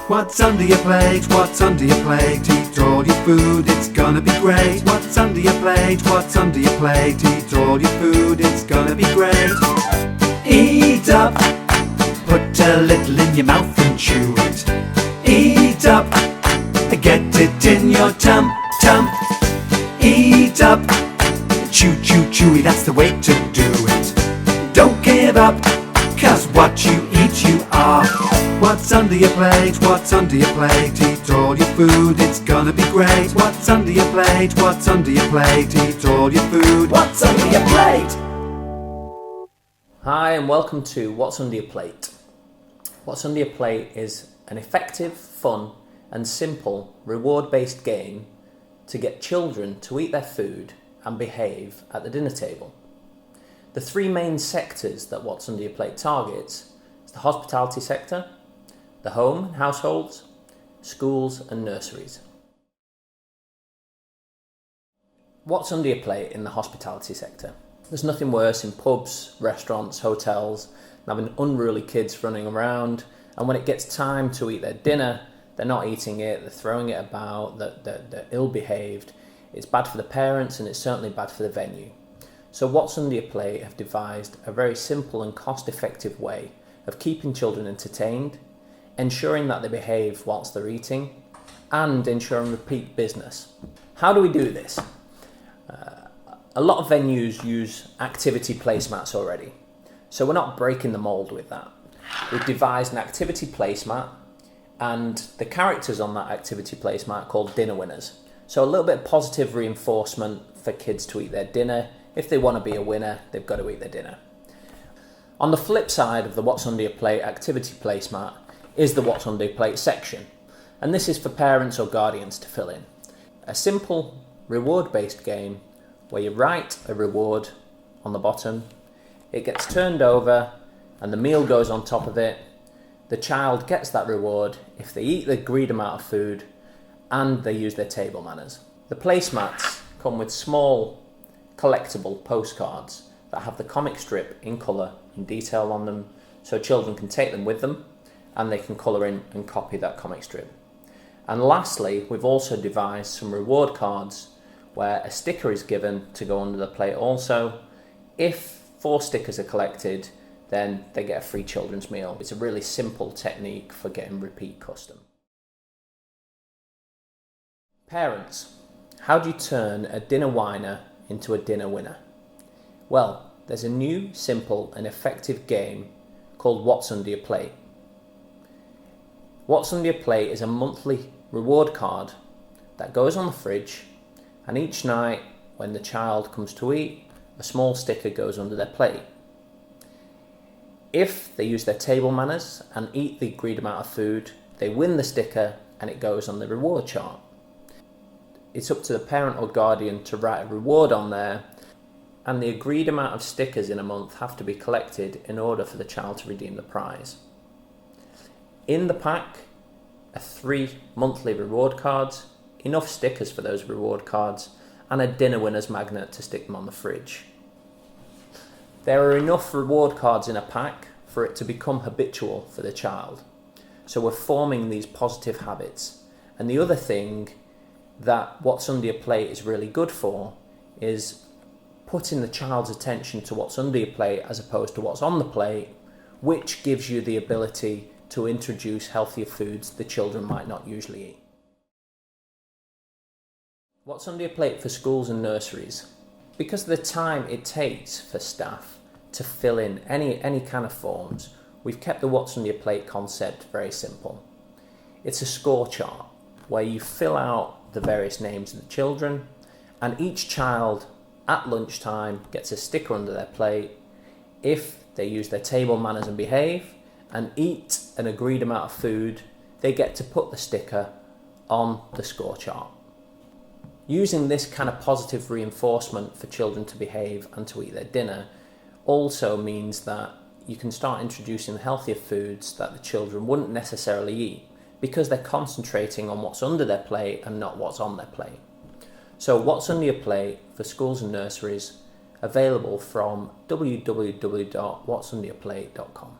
What's under your plate? What's under your plate? Eat all your food, it's gonna be great. What's under your plate? What's under your plate? Eat all your food, it's gonna be great. Eat up, put a little in your mouth and chew it. Eat up, get it in your tum. Eat up, chew, chewy, that's the way to do it. Don't give up, 'cause what you eat you are. What's under your plate? What's under your plate? Eat all your food, it's gonna be great. What's under your plate? What's under your plate? Eat all your food, what's under your plate? Hi and welcome to What's Under Your Plate. What's Under Your Plate is an effective, fun and simple reward-based game to get children to eat their food and behave at the dinner table. The three main sectors that What's Under Your Plate targets is the hospitality sector, the home and households, schools and nurseries. What's under your plate in the hospitality sector? There's nothing worse in pubs, restaurants, hotels than having unruly kids running around, and when it gets time to eat their dinner, they're not eating it, they're throwing it about, they're ill-behaved. It's bad for the parents and it's certainly bad for the venue. So What's Under Your Plate have devised a very simple and cost-effective way of keeping children entertained, ensuring that they behave whilst they're eating, and ensuring repeat business. How do we do this? A lot of venues use activity placemats already, so we're not breaking the mould with that. We've devised an activity placemat, and the characters on that activity placemat are called dinner winners. So a little bit of positive reinforcement for kids to eat their dinner. If they want to be a winner, they've got to eat their dinner. On the flip side of the What's Under Your Plate activity placemat is the What's Under Your Plate section, and this is for parents or guardians to fill in. A simple reward-based game where you write a reward on the bottom, it gets turned over and the meal goes on top of it. The child gets that reward if they eat the agreed amount of food and they use their table manners. The placemats come with small collectible postcards that have the comic strip in colour in detail on them, so children can take them with them and they can colour in and copy that comic strip. And lastly, we've also devised some reward cards where a sticker is given to go under the plate also. If 4 stickers are collected, then they get a free children's meal. It's a really simple technique for getting repeat custom. Parents, how do you turn a dinner whiner into a dinner winner? Well, there's a new, simple and effective game called What's Under Your Plate. What's Under Your Plate is a monthly reward card that goes on the fridge, and each night when the child comes to eat, a small sticker goes under their plate. If they use their table manners and eat the agreed amount of food, they win the sticker and it goes on the reward chart. It's up to the parent or guardian to write a reward on there, and the agreed amount of stickers in a month have to be collected in order for the child to redeem the prize. In the pack are 3 monthly reward cards, enough stickers for those reward cards, and a dinner winner's magnet to stick them on the fridge. There are enough reward cards in a pack for it to become habitual for the child. So we're forming these positive habits. And the other thing that What's Under Your Plate is really good for is putting the child's attention to what's under your plate as opposed to what's on the plate, which gives you the ability to introduce healthier foods the children might not usually eat. What's under your plate for schools and nurseries? Because of the time it takes for staff to fill in any kind of forms, we've kept the What's Under Your Plate concept very simple. It's a score chart where you fill out the various names of the children, and each child at lunchtime gets a sticker under their plate if they use their table manners and behave and eat an agreed amount of food. They get to put the sticker on the score chart. Using this kind of positive reinforcement for children to behave and to eat their dinner also means that you can start introducing healthier foods that the children wouldn't necessarily eat because they're concentrating on what's under their plate and not what's on their plate. So What's Under Your Plate for schools and nurseries, available from www.whatsunderyourplate.com.